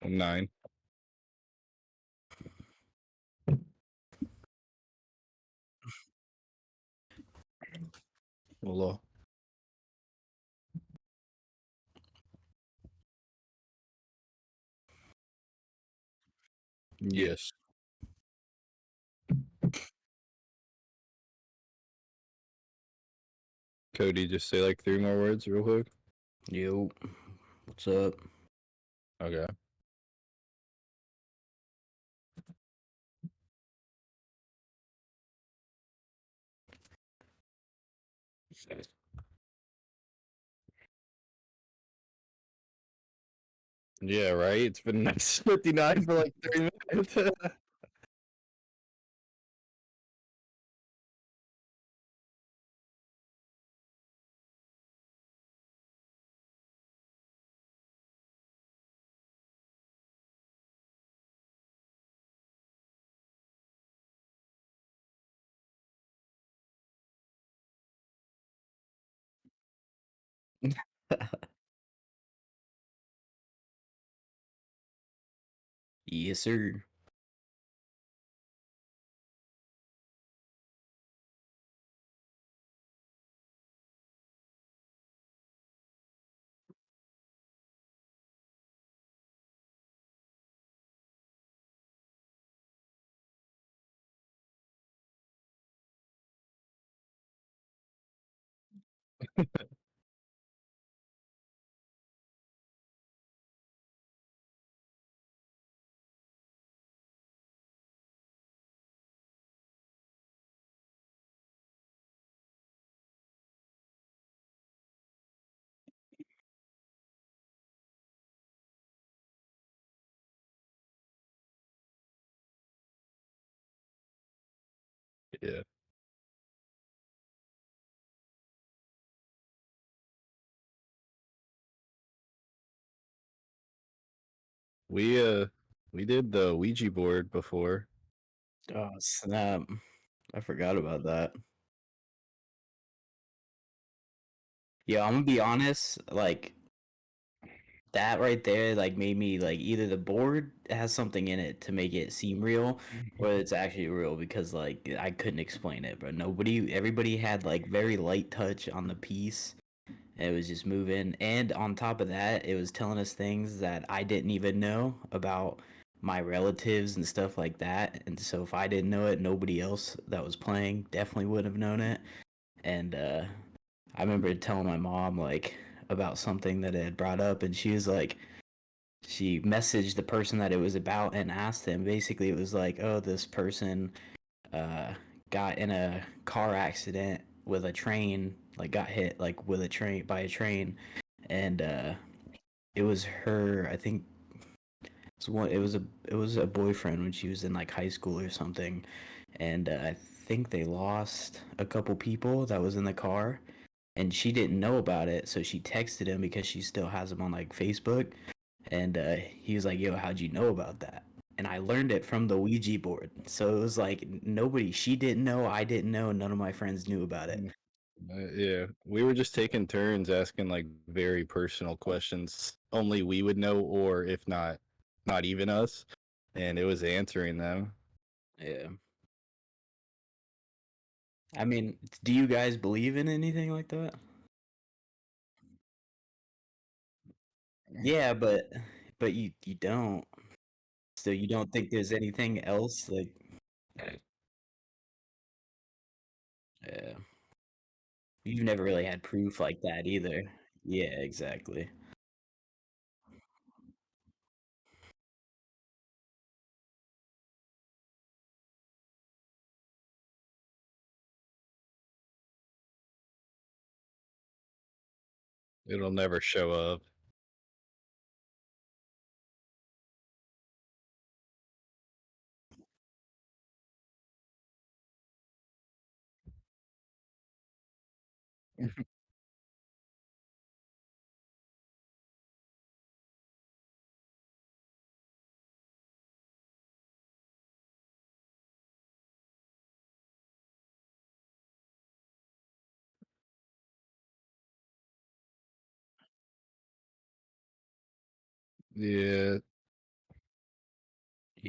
9. Hello. Yes. Cody, just say like 3 more words real quick. Yo, what's up? Okay. Yeah, right. It's been 59 for like 3 minutes. Yes, sir. Yeah. We we did the Ouija board before. Oh, snap. I forgot about that. Yeah, I'm gonna be honest, like that right there like made me like either the board has something in it to make it seem real or it's actually real because like I couldn't explain it, but everybody had like very light touch on the piece. It was just moving. And on top of that, it was telling us things that I didn't even know about my relatives and stuff like that. And so if I didn't know it, nobody else that was playing definitely would have known it. And I remember telling my mom like about something that it had brought up, and she was like, she messaged the person that it was about and asked them. Basically, it was like, oh, this person uh, got in a car accident with a train, like got hit like with a train by a train, and it was her. I think it was one. It was a boyfriend when she was in like high school or something, and I think they lost a couple people that was in the car, and she didn't know about it, so she texted him because she still has him on like Facebook, and he was like, "Yo, how'd you know about that?" And I learned it from the Ouija board. So it was like nobody, she didn't know, I didn't know, none of my friends knew about it. Mm. Yeah, we were just taking turns asking like very personal questions only we would know, or if not, not even us. And it was answering them. Yeah. I mean, do you guys believe in anything like that? Yeah, but you don't. So you don't think there's anything else like yeah. You've never really had proof like that either. Yeah, exactly. It'll never show up. Yeah,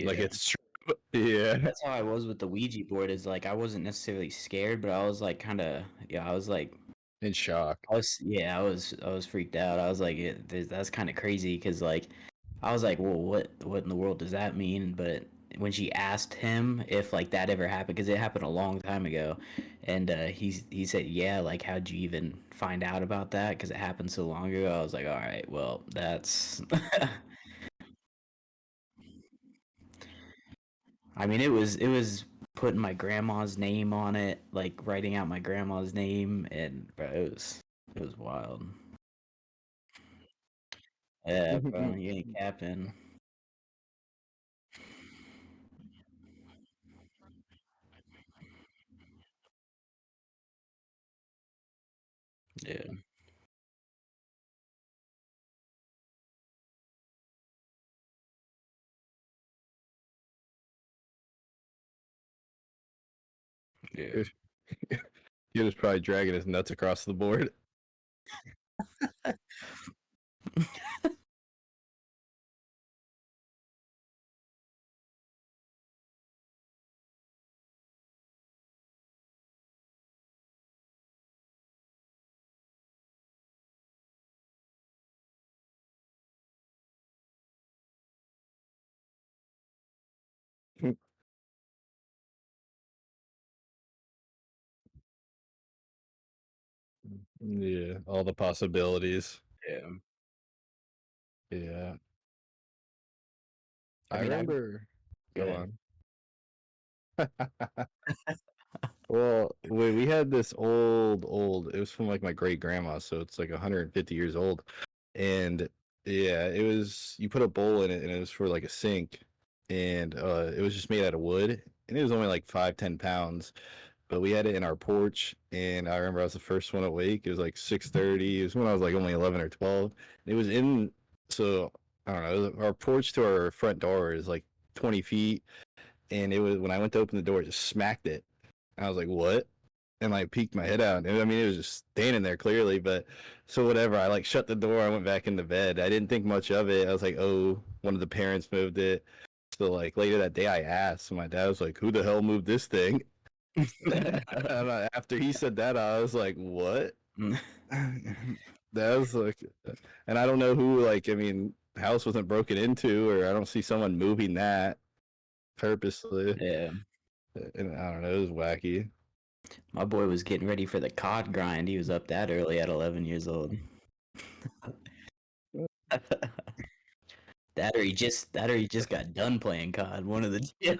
Like Yeah. it's true. Yeah. That's how I was with the Ouija board. Is like I wasn't necessarily scared, but I was like kind of yeah. I was like In shock. I was yeah. I was freaked out. I was like that's kind of crazy because like I was like, well, what in the world does that mean? But when she asked him if like that ever happened, because it happened a long time ago, and he said, yeah, like how'd you even find out about that? Because it happened so long ago. I was like, all right, well, that's. I mean, it was putting my grandma's name on it, like writing out my grandma's name, and bro, it was wild. Yeah, bro, you ain't capping. Yeah, yeah, He was probably dragging his nuts across the board. Yeah, all the possibilities. yeah. Yeah. I I mean, I remember. go Go ahead. on. Well, we had this old. It was from like my great grandma, so it's like 150 years old. And yeah, it was. You put a bowl in it, and it was for like a sink, and it was just made out of wood, and it was only like 5-10 pounds. But we had it in our porch, and I remember I was the first one awake. It was like 6:30. It was when I was like only 11 or 12. It was in. So I don't know. Our porch to our front door is like 20 feet, and it was when I went to open the door, it just smacked it. I was like, "What?" And like peeked my head out. And I mean, it was just standing there clearly, but so whatever. I like shut the door. I went back into bed. I didn't think much of it. I was like, "Oh, one of the parents moved it." So like later that day, I asked, and my dad was like, "Who the hell moved this thing?" After he said that, I was like, "What?" That was like, and I don't know who. Like, I mean, house wasn't broken into, or I don't see someone moving that purposely. Yeah, And I don't know. It was wacky. my boy was getting ready for the cod grind. He was up that early at 11 years old. That or he just got done playing COD. One of the two.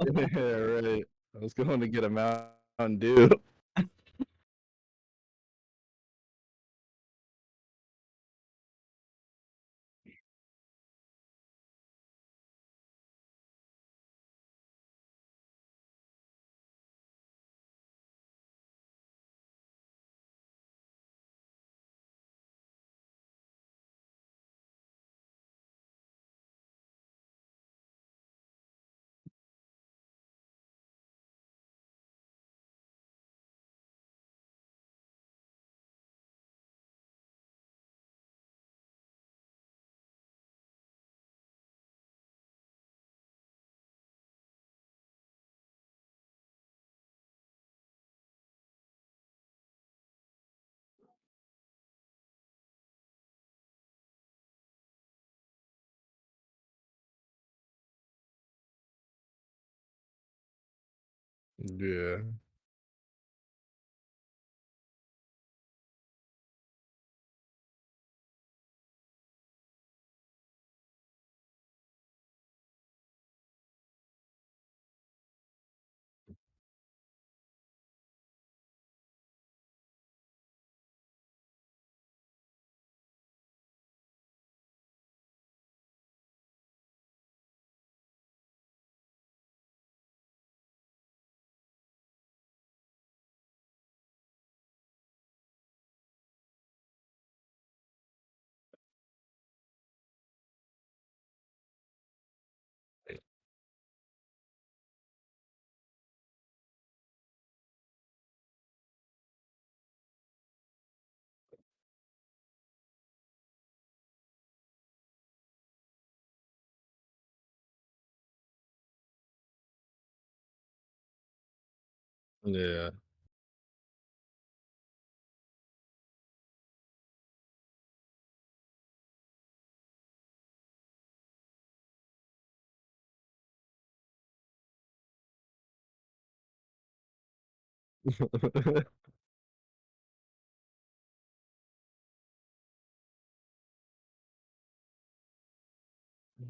Yeah, right. I was going to get a Mountain Dew. Yeah. Yeah.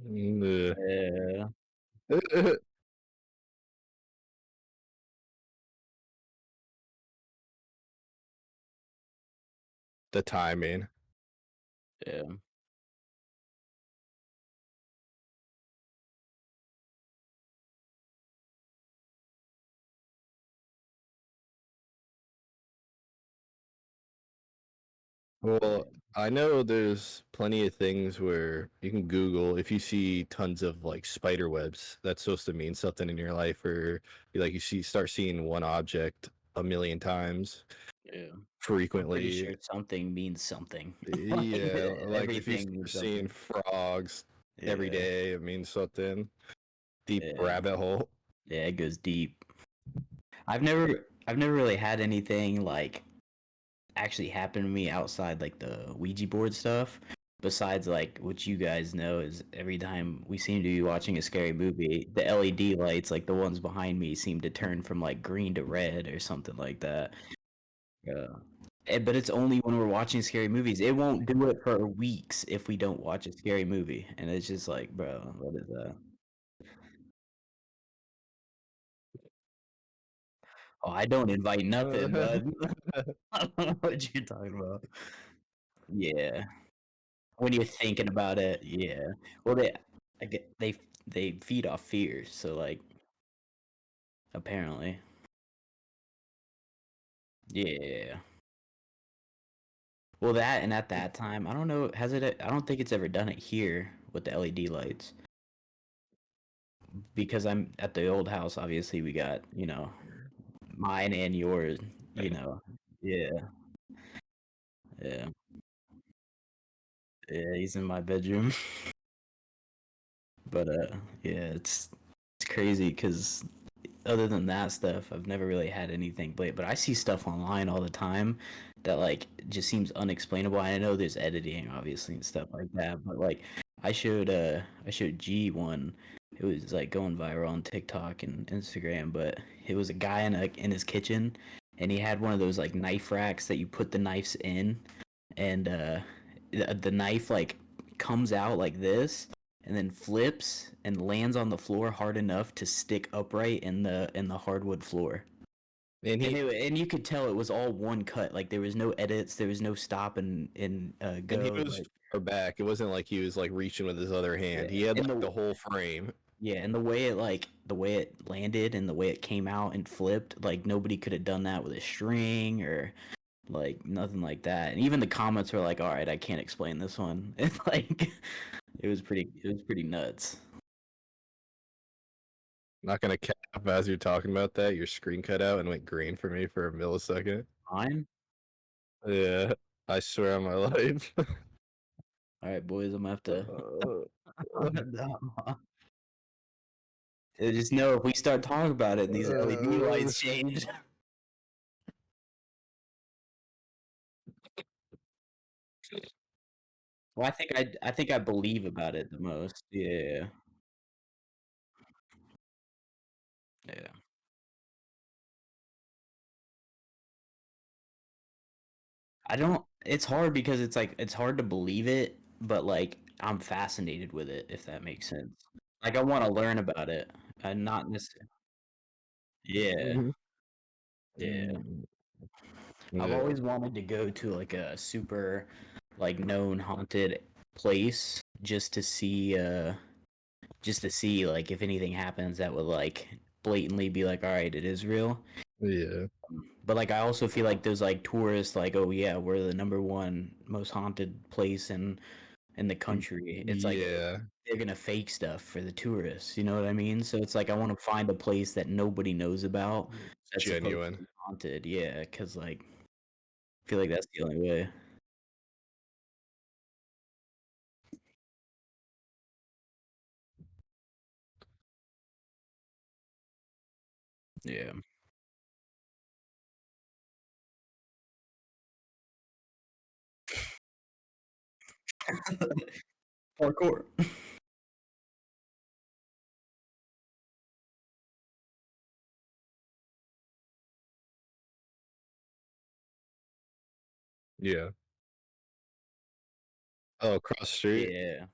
Yeah. Yeah. The timing. Yeah. Well, Yeah. I know there's plenty of things where you can Google if you see tons of like spider webs, that's supposed to mean something in your life, or like you see start seeing one object a million times Yeah. I'm pretty frequently. sure something means something. Like, Yeah, like if you everything start means seeing something. frogs every Yeah. day, it means something. Deep Yeah. rabbit hole. Yeah, it goes deep. I've never really had anything like actually happen to me outside like the Ouija board stuff. Besides like what you guys know is every time we seem to be watching a scary movie, the LED lights, like the ones behind me, seem to turn from like green to red or something like that. Yeah. But it's only when we're watching scary movies. It won't do it for weeks if we don't watch a scary movie. And it's just like, bro, what is that? Oh, I don't invite nothing, bud. I don't know what you're talking about. Yeah. When you're thinking about it, yeah. Well, I get they feed off fear, so like apparently, yeah. Well, that and at that time, I don't know. Has it? I don't think it's ever done it here with the LED lights because I'm at the old house. Obviously, we got mine and yours. You know, yeah, yeah, yeah. He's in my bedroom, but yeah, it's crazy because other than that stuff, I've never really had anything. But I see stuff online all the time that like just seems unexplainable. I know there's editing, obviously, and stuff like that. But like, I showed G one. It was like going viral on TikTok and Instagram. But it was a guy in his kitchen, and he had one of those like knife racks that you put the knives in, and the knife like comes out like this and then flips and lands on the floor hard enough to stick upright in the hardwood floor. And And he and you could tell it was all one cut. Like there was no edits, there was no stop and and he go. was Like far back. It wasn't like he was like reaching with his other hand. yeah, He had and like the the whole frame. yeah, and the way it landed and the way it came out and flipped, like nobody could have done that with a string or like nothing like that. And even the comments were like, "All right, I can't explain this one." It's like it was pretty nuts. Not gonna cap as you're talking about that. Your screen cut out and went green for me for a millisecond. Mine? Yeah, I swear on my life. All right, boys, I'm gonna have to. Uh, Just know if we start talking about it and these LED uh, lights change. Well, I think I believe about it the most. Yeah, yeah. I don't. It's hard because it's like it's hard to believe it, but like I'm fascinated with it. If that makes sense. Like I want to learn about it, and not necessarily. Yeah, mhm. yeah. Mm, I've yeah, always wanted to go to like a super, like known haunted place just to see like if anything happens that would like blatantly be like, all right, it is real. yeah, But like I also feel like there's like tourists like, oh yeah, we're the number one most haunted place in the country. It's like yeah. they're gonna fake stuff for the tourists. You know what I mean? So it's like I want to find a place that nobody knows about It's that's supposed to genuine. be haunted. Yeah, because like I feel like that's the only way. Yeah. Parkour. Yeah. Oh, across the street? Yeah.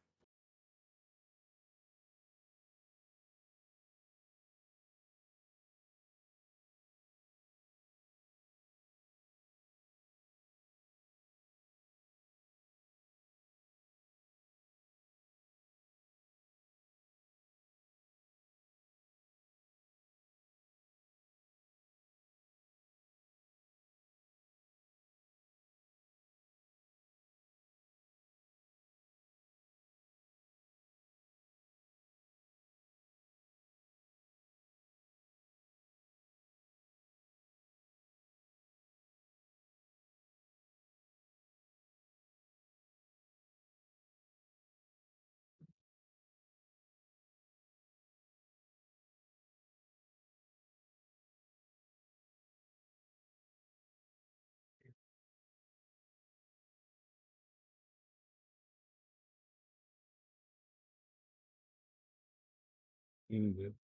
Mhm.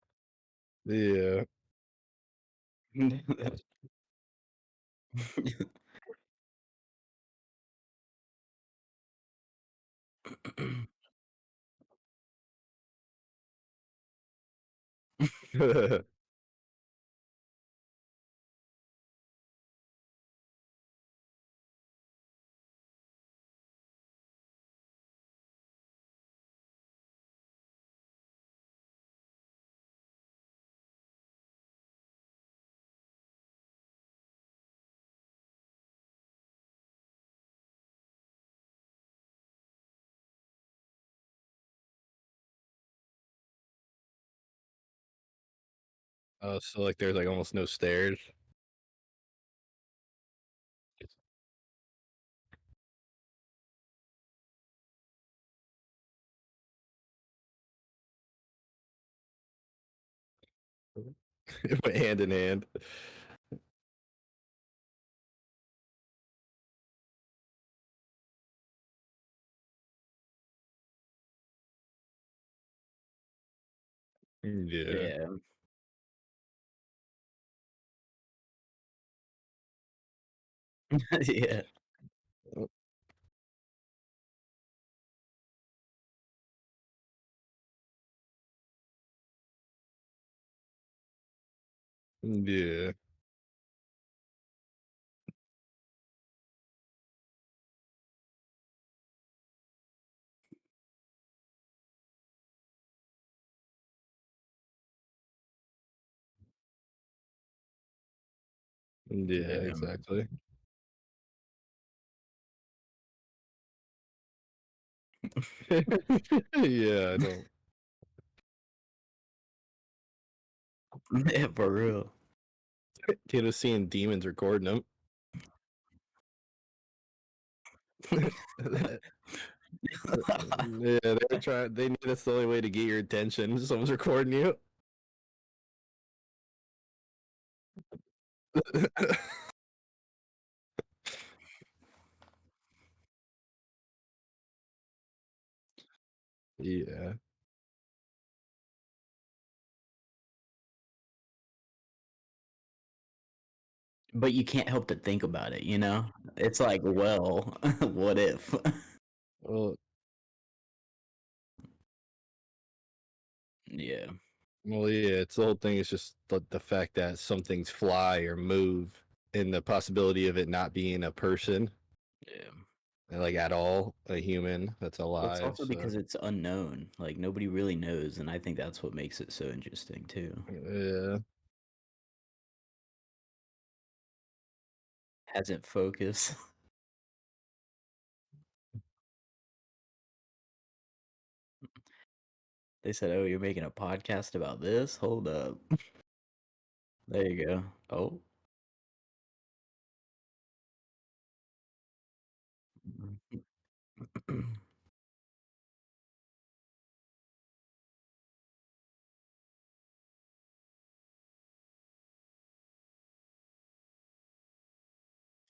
Yeah. Oh, so, like, there's, like, almost no stairs? It went hand in hand. Yeah. Yeah. Yeah. Uh, yeah. Yeah, Yeah. exactly. Yeah, I don't Yeah, for real. kid was seeing demons recording him. Yeah, they were trying they knew that's the only way to get your attention, someone's recording you. Yeah. But you can't help to think about it, you know? It's like, well, what if? Well Yeah. well, yeah, it's the whole thing is just the fact that some things fly or move and the possibility of it not being a person, Yeah. like, at all, a human that's It's alive, also so because it's unknown. Like nobody really knows, and I think that's what makes it so interesting too. yeah. Hasn't focused. They said, "Oh, you're making a podcast about this? Hold up." There you go. Oh.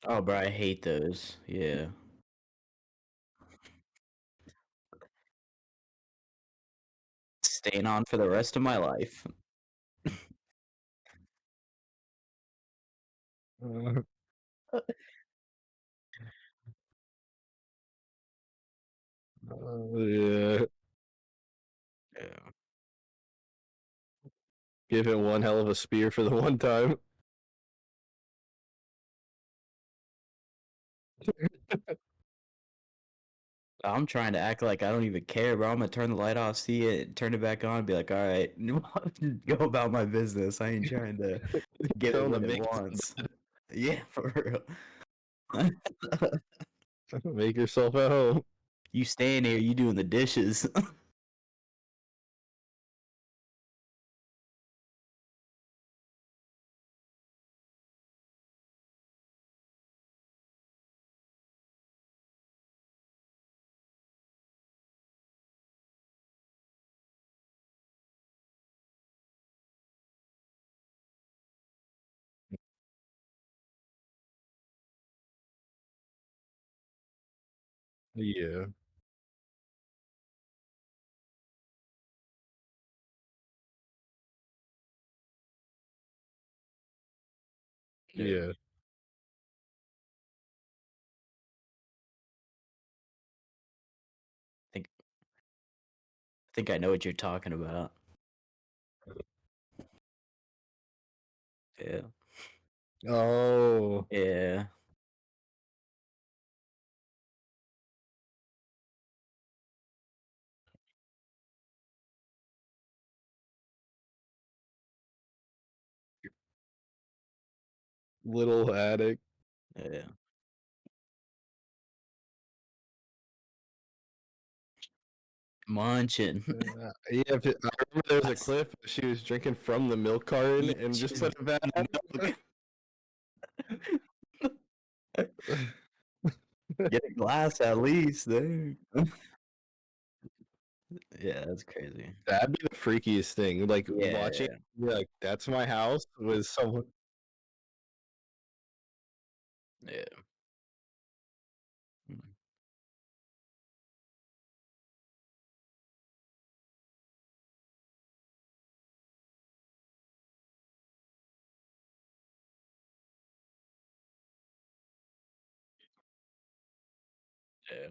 Oh, bro, I hate those. Yeah. staying on for the rest of my life. Uh, yeah. Yeah. Give him one hell of a spear for the one time. I'm trying to act like I don't even care, bro. I'm gonna turn the light off, see it, turn it back on, be like, all right, go about my business. I ain't trying to give Tell it him to what it make wants. Yeah, for real. make yourself at home. You staying here, you doing the dishes. Yeah. Yeah, Yeah. I think I know what you're talking about. Yeah. Oh, Yeah. little attic. Yeah. Munching. Yeah, I remember there was a Glass. clip. She was drinking from the milk carton Yeah, and just she's put it the back. milk. Get a glass at least, dude. Yeah, that's crazy. That'd be the freakiest thing. Like Yeah, watching, yeah, be like that's my house with someone. yeah. Mm, yeah,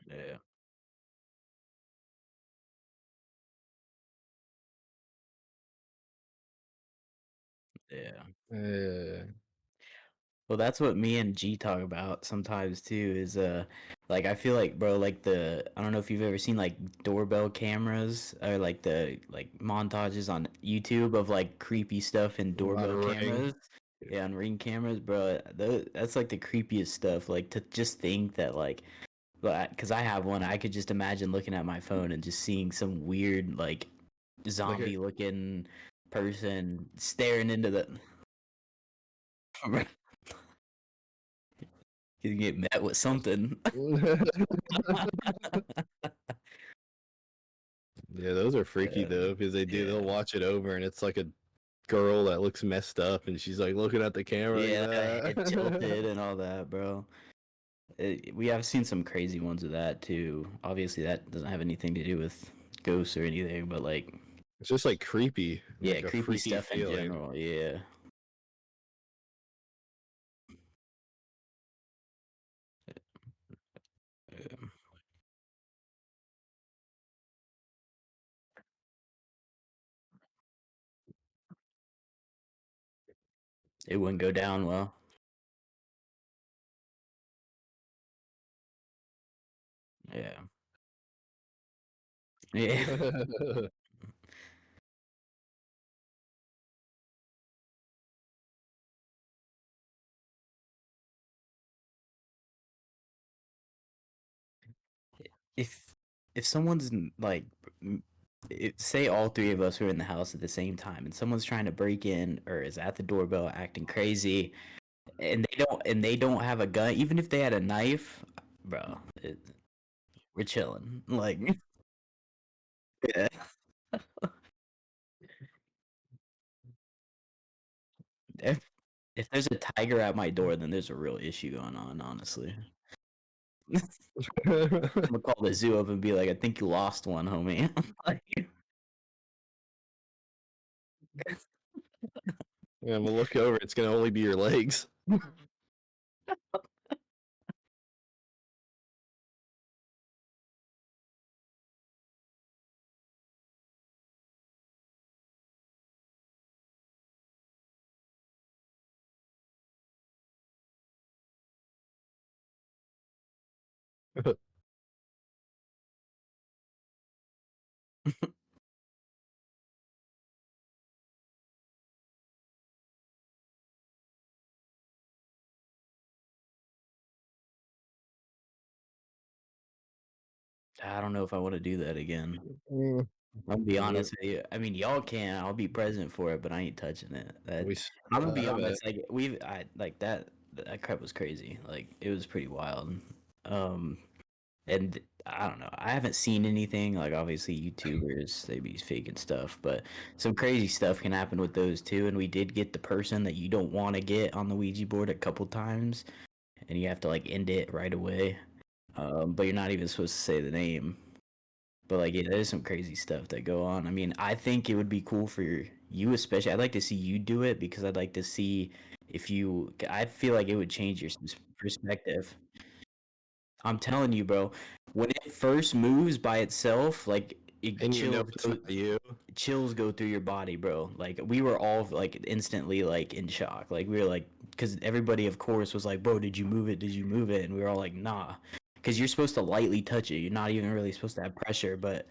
yeah, yeah. Yeah, Well, that's what me and G talk about sometimes too. Is like I feel like, bro, like I don't know if you've ever seen like doorbell cameras or like the like montages on YouTube of like creepy stuff in on doorbell a ring. cameras. Yeah, on Ring cameras, bro. That's like the creepiest stuff. Like to just think that like, because I have one, I could just imagine looking at my phone and just seeing some weird like Like a zombie looking person staring into the. You get met with something. yeah, those are freaky Yeah, though because they'll yeah, watch it over and it's like a girl that looks messed up and she's like looking at the camera like yeah. Head that. tilted and all that, bro. We have seen some crazy ones of that too. Obviously, that doesn't have anything to do with ghosts or anything, but like, It's just like creepy, yeah, like a creepy freaky stuff in feeling. general. Yeah, yeah. It wouldn't go down well. Yeah, yeah. if if someone's like, say all three of us were in the house at the same time, and someone's trying to break in or is at the doorbell acting crazy, and they don't have a gun, even if they had a knife, bro, we're chilling. Like, yeah, if if there's a tiger at my door, then there's a real issue going on, honestly. I'm gonna call the zoo up and be like, I think you lost one, homie. Like, Yeah, I'm gonna look over. It's gonna only be your legs. I don't know if I want to do that again. Mm, I'll be we honest with you. I mean, y'all can. I'll be present for it, but I ain't touching it. we I'm still gonna be have it. honest. Like I like that. That crap was crazy. Like it was pretty wild. Um, and I don't know. I haven't seen anything. Like obviously, YouTubers they be faking stuff, but some crazy stuff can happen with those too. And we did get the person that you don't want to get on the Ouija board a couple times, and you have to like end it right away. But you're not even supposed to say the name. But like, yeah, there's some crazy stuff that go on. I mean, I think it would be cool for you, especially. I'd like to see you do it because I'd like to see if you. I feel like it would change your perspective. I'm telling you, bro. When it first moves by itself, like And you know it's not you. chills go through your body, bro. Like we were all like instantly like in shock. Like we were like, because everybody, of course, was like, "Bro, did you move it? Did you move it?" And we were all like, "Nah," because you're supposed to lightly touch it. You're not even really supposed to have pressure, but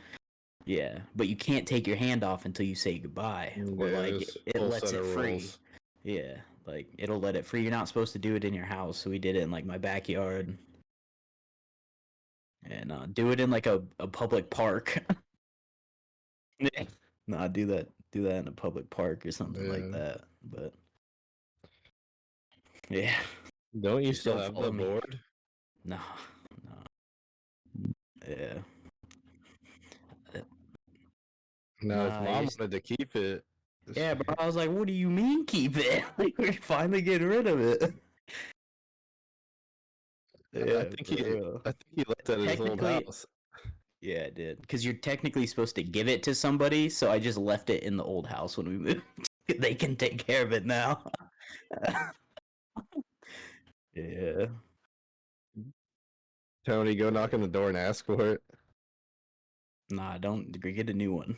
yeah, but you can't take your hand off until you say goodbye, or like There's it full lets set it of free. rules. Yeah, like it'll let it free. You're not supposed to do it in your house, so we did it in like my backyard, and do it in like a public park. Yeah. Nah, do that in a public park or something like Yeah. that. But yeah, Don't you just still don't have follow the me. board? No, no. Yeah. Uh, No, if Nah, you mom just wanted to keep it, yeah, bro. I was like, what do you mean keep it? Like we're finally getting rid of it. I Yeah, think for he, real. I think he left at his old Technically, house. yeah, it did. Because you're technically supposed to give it to somebody, so I just left it in the old house when we moved. They can take care of it now. Yeah. Tony, go knock on the door and ask for it. Nah, don't get a new one.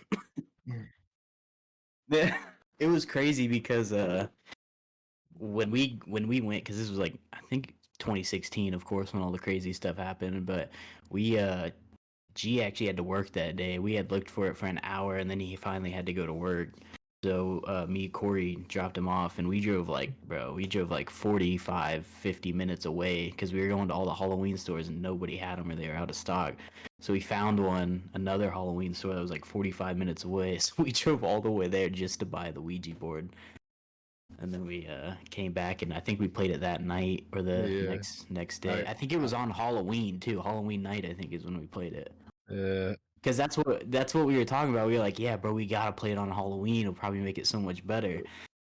Yeah. It was crazy because when we went, because this was like I think 2016, of course, when all the crazy stuff happened, but we G actually had to work that day. We had looked for it for an hour, and then he finally had to go to work. So me, Corey, dropped him off, and we drove like 45, 50 minutes away because we were going to all the Halloween stores, and nobody had them or they were out of stock. So we found another Halloween store that was like 45 minutes away. So we drove all the way there just to buy the Ouija board. And then we came back, and I think we played it that night or the Yeah. next day. I, I think it was on Halloween too. Halloween night, I think, is when we played it. uh, Because that's what we were talking about. We were like, yeah, bro, we gotta play it on Halloween. It'll probably make it so much better.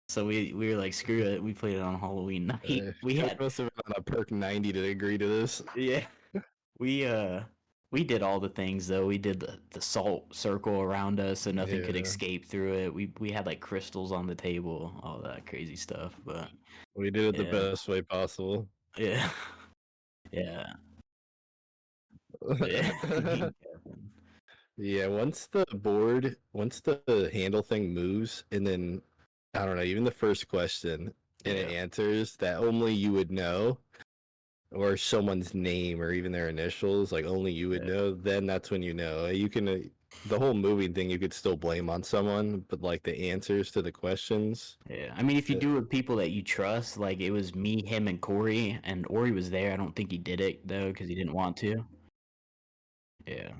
So we were like, screw it. We played it on Halloween night. We Tony had must have been on a perk 90 to agree to this. yeah. We we did all the things though. We did the salt circle around us so nothing could Yeah. escape through it. We had like crystals on the table, all that crazy stuff. But We did it the yeah, best way possible. yeah, yeah, yeah. Yeah, once the handle thing moves, and then I don't know, even the first question and it Yeah. answers that only you would know, or someone's name or even their initials, like only you would Yeah. know, then that's when you know. You can the whole moving thing you could still blame on someone, but like the answers to the questions, Yeah, I mean, if you uh, do it with people that you trust, like it was me, him, and Corey, and Ori was there. I don't think he did it though because he didn't want to. Yeah,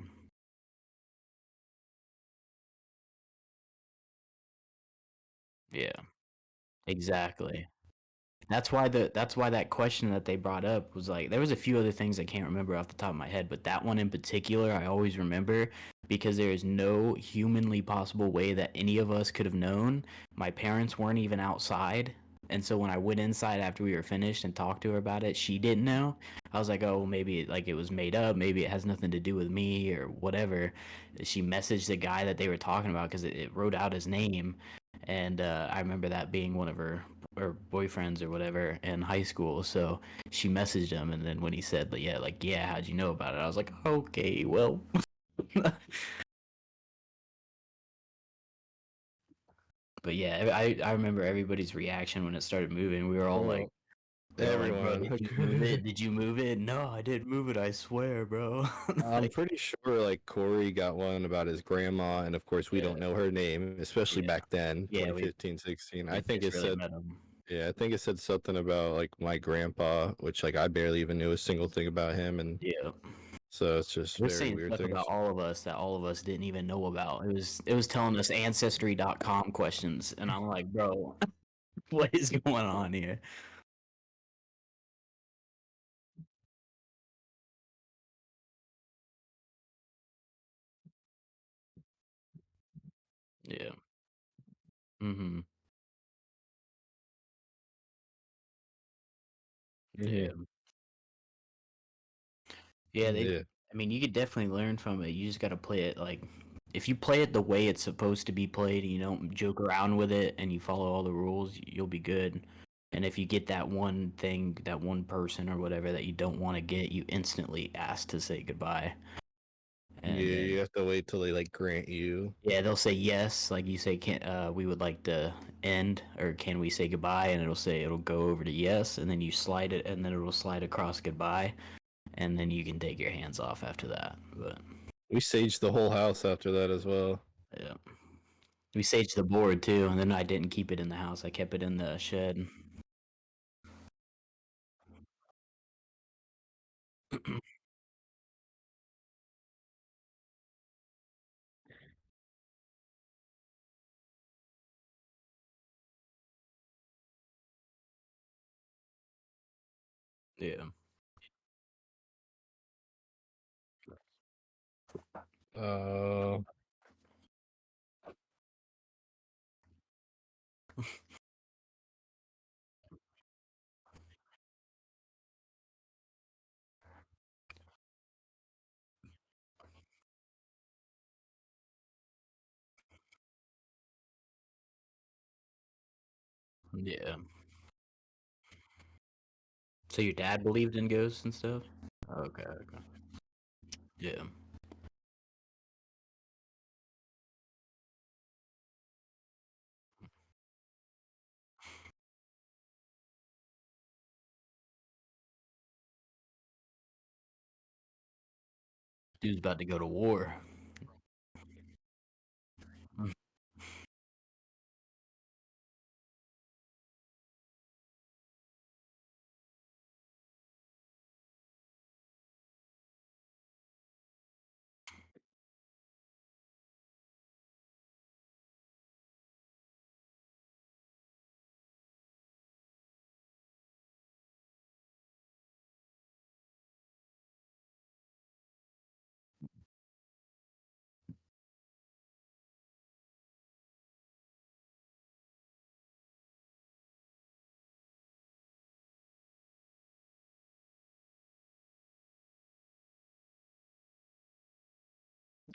yeah, exactly. That's why that question that they brought up was like there was a few other things I can't remember off the top of my head, but that one in particular I always remember because there is no humanly possible way that any of us could have known. My parents weren't even outside, And so when I went inside after we were finished and talked to her about it, she didn't know. I was like, oh, well, maybe like it was made up. Maybe it has nothing to do with me or whatever. She messaged the guy that they were talking about because it wrote out his name, and I remember that being one of her boyfriends or whatever in high school. So she messaged him, and then when he said, like, yeah, how'd you know about it? I was like, okay, well. But yeah, I remember everybody's reaction when it started moving. Well, we were all like, bro, everyone. did you move it? Did you move it? No, I didn't move it. I swear, bro. I'm Like, pretty sure like Corey got one about his grandma, and of course we yeah, don't know her name, especially yeah, back then, yeah. 2015, 16. I We think just it really said, met him. yeah, I think it said something about like my grandpa, which like I barely even knew a single thing about him, and Yeah, so it's just it was very saying weird stuff about things. all of us that all of us didn't even know about. It was telling us ancestry.com questions, and I'm like, bro, what is going on here? Yeah. Mm-hmm. Hmm. Yeah. Yeah, they Yeah, I mean, you could definitely learn from it. You just got to play it like if you play it the way it's supposed to be played and you don't joke around with it and you follow all the rules, you'll be good. And if you get that one thing, that one person or whatever that you don't want to get, you instantly ask to say goodbye. yeah, And you then have to wait till they like grant you. yeah, they'll say yes, like you say can we would like to end or can we say goodbye and it'll go over to yes and then you slide it and then it'll slide across goodbye and then you can take your hands off after that. But We saged the whole house after that as well. yeah. We saged the board too, and then I didn't keep it in the house. I kept it in the shed. Yeah. Uh, Yeah. So your dad believed in ghosts and stuff? Okay, okay. Yeah. Dude's about to go to war.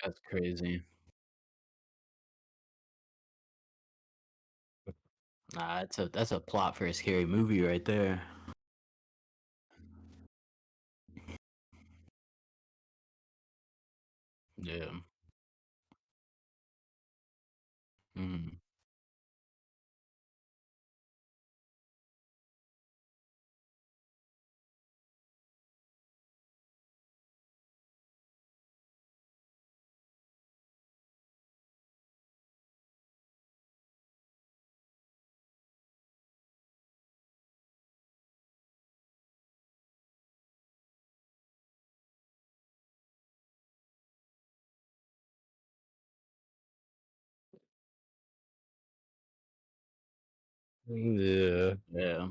That's crazy. Nah, that's a plot for a scary movie right there. Yeah. Mm. yeah, Yeah.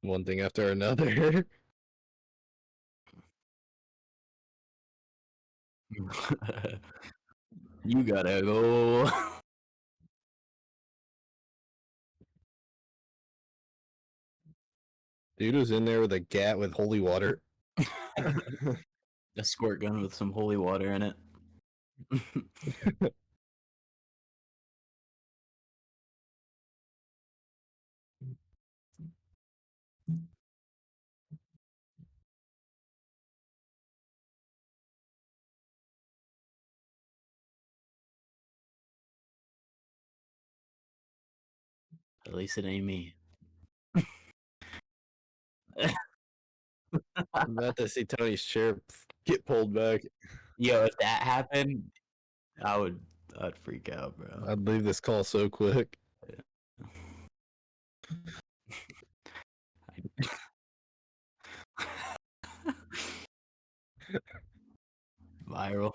one thing after another. You gotta go. Dude was in there with a gat with holy water. A squirt gun with some holy water in it. At least it ain't me. I'm about to see Tony's chair get pulled back. Yo, if that happened, I would I'd freak out, bro. I'd leave this call so quick. Viral.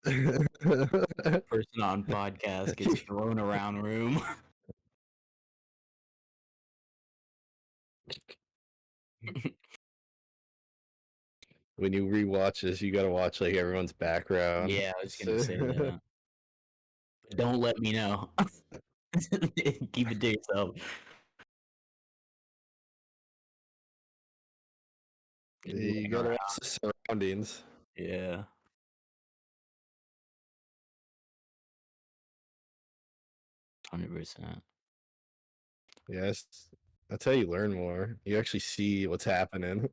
Person on podcast gets thrown around room. When you rewatch this, you gotta watch like everyone's background. Yeah, I was gonna say that. But don't let me know. Keep it to yourself. You gotta watch the surroundings. Yeah. 100%. Yes, that's how you learn more. You actually see what's happening.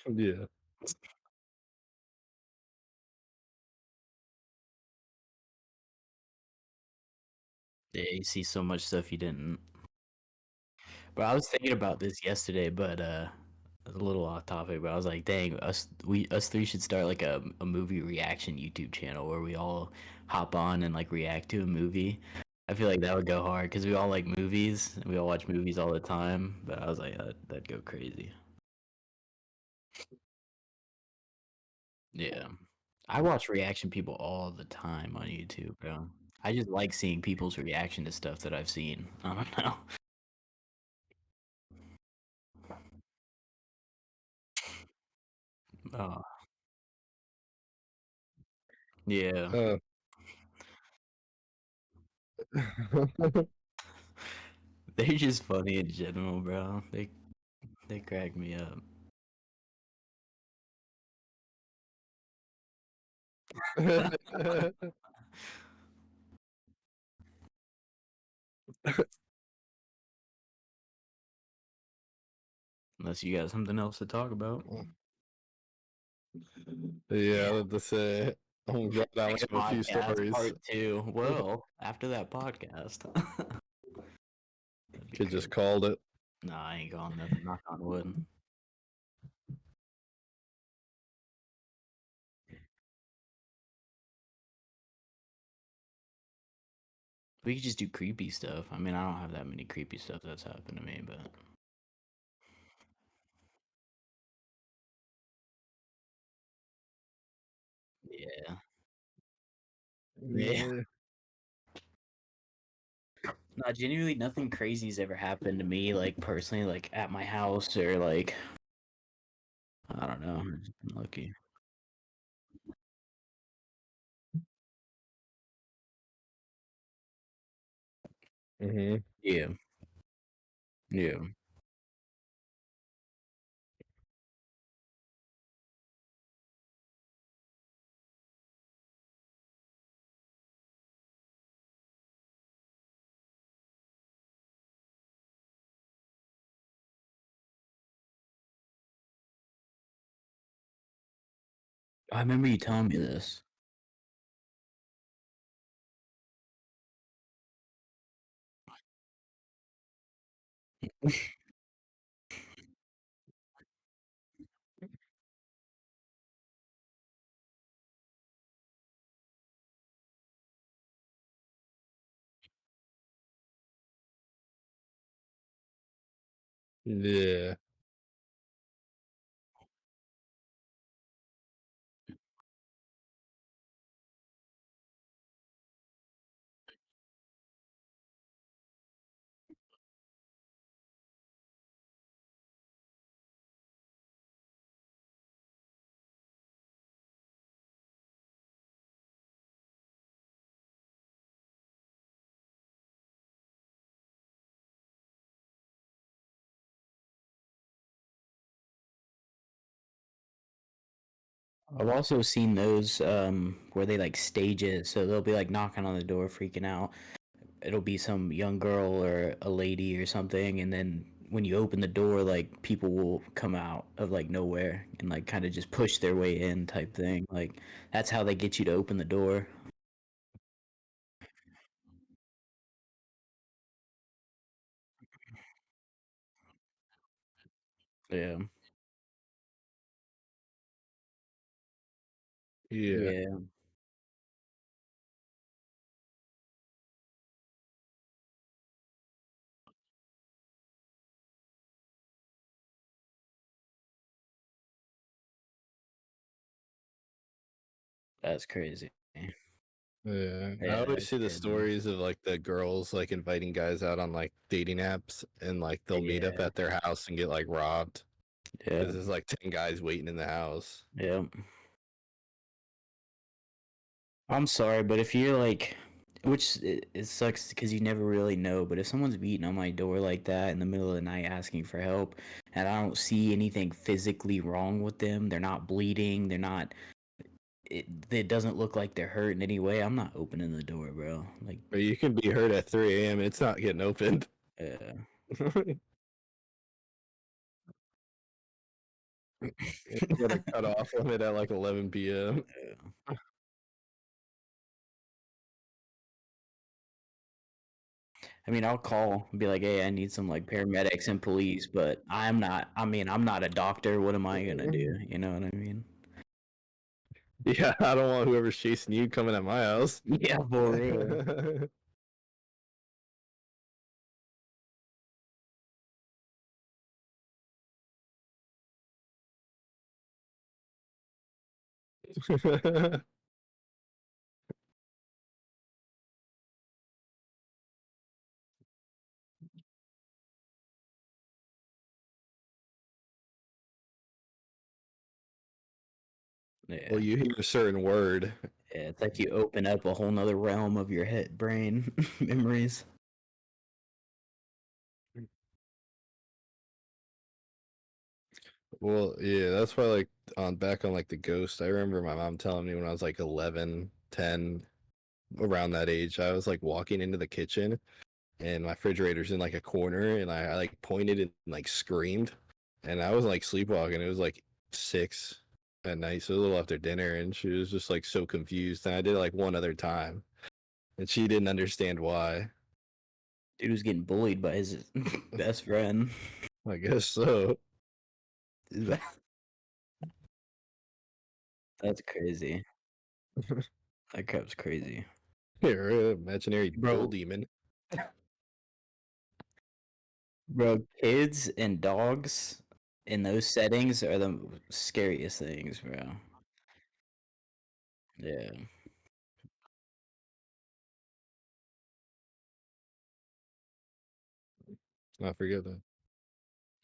Yeah. Yeah, you see so much stuff you didn't. But I was thinking about this yesterday, but it's a little off topic, but I was like, dang, us three should start like a movie reaction YouTube channel where we all hop on and like react to a movie. I feel like that would go hard because we all like movies and we all watch movies all the time. But I was like, that'd go crazy. Yeah. I watch reaction people all the time on YouTube, bro. I just like seeing people's reaction to stuff that I've seen. I don't know. Oh, yeah. Uh, They're just funny in general, bro. They crack me up. Unless you got something else to talk about. Yeah, that's it. Oh God, I only Next have a few podcast, stories. part two. Well, after that podcast. That'd be Could just crazy. called it. Nah, I ain't calling nothing. Knock on wood. We could just do creepy stuff. I mean, I don't have that many creepy stuff that's happened to me, but yeah. Yeah. Yeah. Nah, genuinely nothing crazy's ever happened to me, like personally, like at my house or like I don't know. I've just been lucky. Hmm. Yeah. Yeah. I remember you telling me this. Yeah. I've also seen those where they like stage it, so they'll be like knocking on the door, freaking out. It'll be some young girl or a lady or something, and then when you open the door, like people will come out of like nowhere and like kind of just push their way in, type thing. Like that's how they get you to open the door. Yeah, Yeah, yeah, that's crazy. yeah. I Yeah, always that's see the crazy. stories of like the girls like inviting guys out on like dating apps, and like they'll meet up Yeah, at their house and get like robbed yeah, because there's like 10 guys waiting in the house. yeah. I'm sorry, but if you're like, which it sucks because you never really know, but if someone's beating on my door like that in the middle of the night asking for help, and I don't see anything physically wrong with them, they're not bleeding, they're not, it doesn't look like they're hurt in any way, I'm not opening the door, bro. Like, But you can be hurt at 3 a.m. It's not getting opened. uh, You got a cut off limit at like 11 p.m. I mean, I'll call and be like, hey, I need some like paramedics and police, but I mean, I'm not a doctor. What am I gonna do? You know what I mean? Yeah, I don't want whoever's chasing you coming at my house. Yeah, for real. Well, Yeah. you hear a certain word. Yeah, it's like you open up a whole nother realm of your head brain memories. Well, yeah, that's why like on back on like the ghost, I remember my mom telling me when I was like 11, 10, around that age, I was like walking into the kitchen and my refrigerator's in like a corner, and I like pointed and like screamed, and I was like sleepwalking. It was like 6 at night, so a little after dinner, and she was just like so confused. And I did it like one other time, and she didn't understand why. Dude was getting bullied by his best friend. I guess so. That's crazy. That crap's crazy. Here, imaginary bull Bro, demon. bro, kids and dogs in those settings are the scariest things, bro. Yeah, I forget that.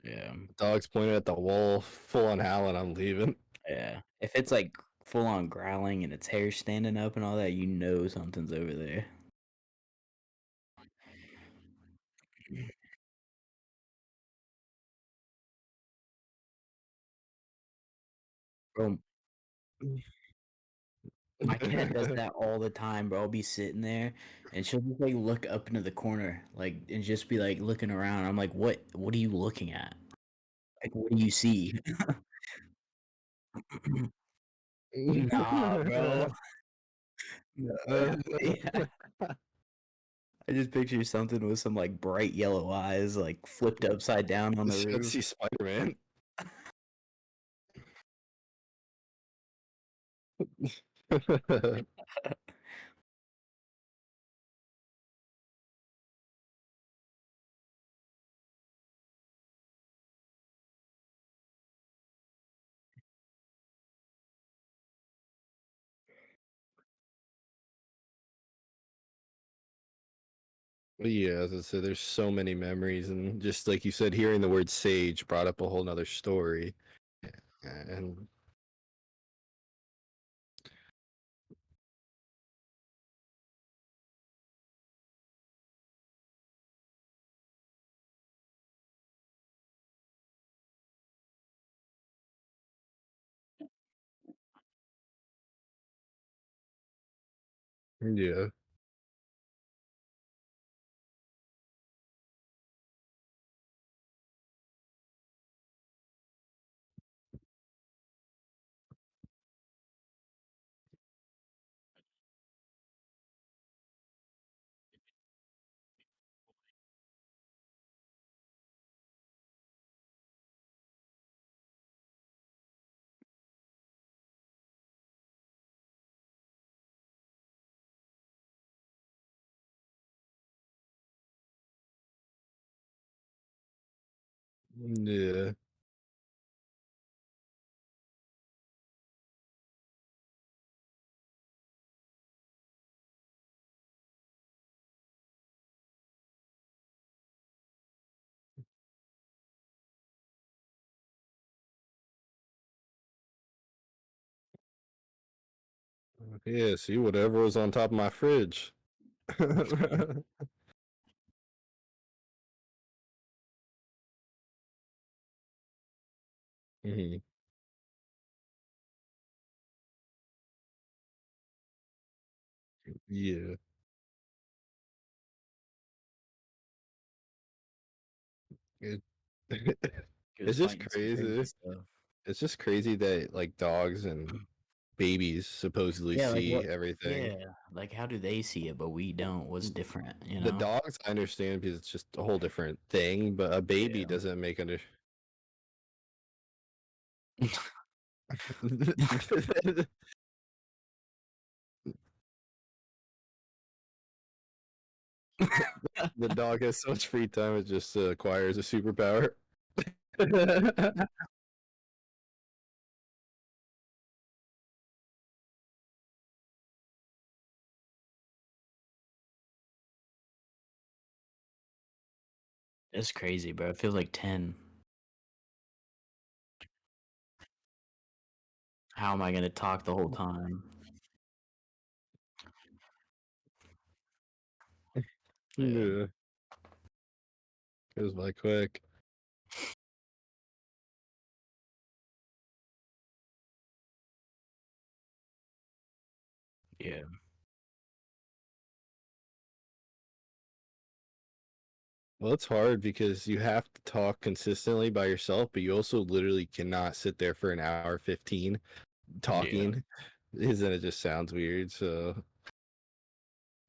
yeah, Dog's pointed at the wall, full on howling. I'm leaving. yeah. If it's like full on growling and its hair standing up and all that, you know something's over there. Bro, my cat does that all the time, bro. I'll be sitting there and she'll just like look up into the corner, like and just be like looking around. I'm like, what are you looking at? Like what do you see? Nah, bro. No. Yeah. I just picture something with some like bright yellow eyes, like flipped upside down on the Let's roof. see Spider Man. Yeah, as I said, there's so many memories, and just like you said, hearing the word sage brought up a whole nother story. And Yeah. Yeah. Yeah, see whatever was on top of my fridge. Mhm. Yeah. It He was it's just fighting some crazy crazy. stuff. It's just crazy that like dogs and babies supposedly Yeah, like see what? everything. Yeah, like how do they see it, but we don't? What's different? You The know? dogs I understand because it's just a whole different thing, but a baby Yeah. doesn't make under the dog has so much free time it just acquires a superpower. It's crazy, bro. It feels like 10. How am I gonna talk the whole time? Yeah, Yeah, goes by quick. yeah, Well, it's hard because you have to talk consistently by yourself, but you also literally cannot sit there for an hour 15 yeah. talking, because then it just sounds weird. So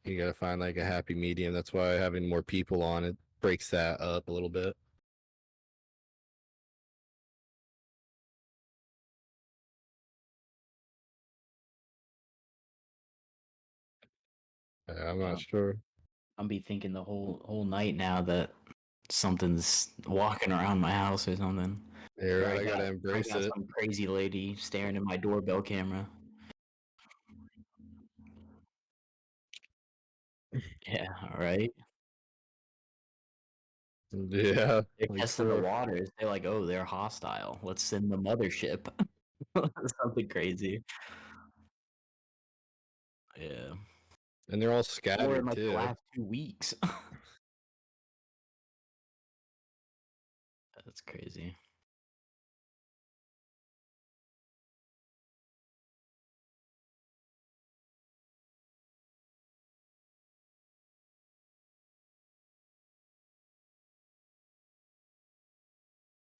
you gotta find like a happy medium. That's why having more people on it breaks that up a little bit. I'm not Yeah. sure. I'll be thinking the whole night now that something's walking around my house or something. You're Or right. I gotta embrace I got it. some crazy lady staring at my doorbell camera. Yeah, right. Yeah, They're like testing the for waters. They're like, oh, they're hostile. Let's send the mothership. Something crazy. Yeah. and they're all Or in scattered like the too. last 2 weeks. That's crazy.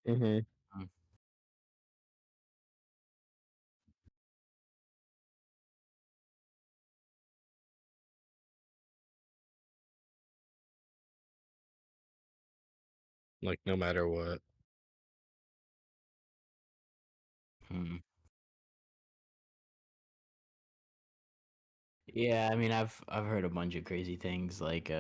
Hmm. Mm. Like no matter what. Hmm. Yeah, I mean, I've heard a bunch of crazy things like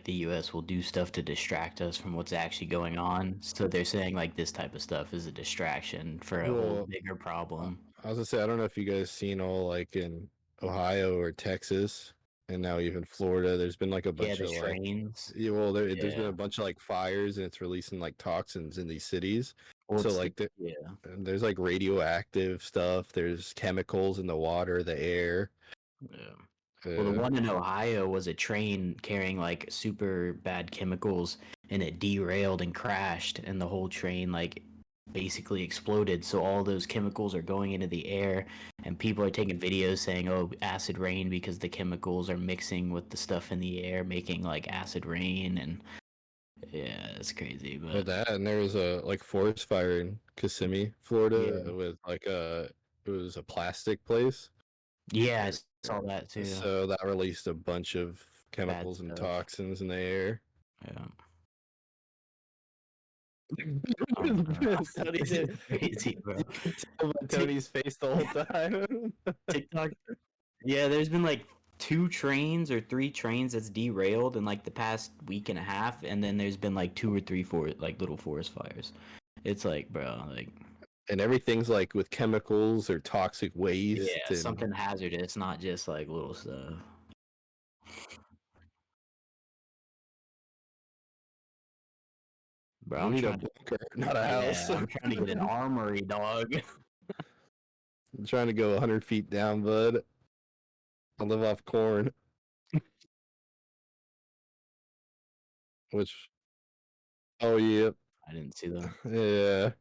the US will do stuff to distract us from what's actually going on. So they're saying like this type of stuff is a distraction for a whole Well, bigger I problem. I was gonna say I don't know if you guys seen all like in Ohio or Texas, and now even Florida. There's been like a Yeah, bunch the of like trains. yeah, well, there's been Yeah. a bunch of like fires, and it's releasing like toxins in these cities. Well, So it's the like yeah. there's like radioactive stuff. There's chemicals in the water, the air. Yeah. Well, the Uh, one in Ohio was a train carrying like super bad chemicals and it derailed and crashed and the whole train like basically exploded. So all those chemicals are going into the air, and people are taking videos saying, "Oh, acid rain," because the chemicals are mixing with the stuff in the air, making like acid rain. And yeah, it's crazy. Well, But that and there was a like forest fire in Kissimmee, Florida, yeah, with like a it was a plastic place. yeah, I saw that too. So that released a bunch of Bad chemicals and stuff. toxins in the air. Yeah. I don't know. Tony This is did. crazy, bro. You can tell by Tik Tony's face the whole time. TikTok. Yeah, there's been like two trains or three trains that's derailed in like the past week and a half, and then there's been like two or three like little forest fires. It's like, bro, like And everything's like with chemicals or toxic waste, yeah, and something hazardous, not just like little stuff. Bro, we I'm need a trying to. bunker, not a house. Yeah, I'm trying to get an armory, dog. I'm trying to go 100 feet down, bud. I live off corn, which, oh, yeah. I didn't see that. Yeah.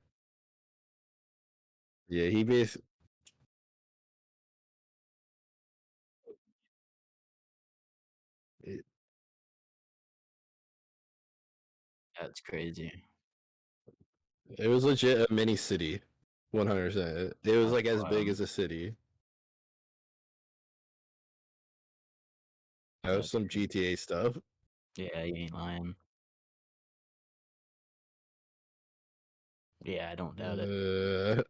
Yeah, he basically, That's crazy. it was legit a mini city. 100%. It was That's like as big wild. as a city. That was That's some crazy. GTA stuff. Yeah, you ain't lying. Yeah, I don't doubt it. Uh,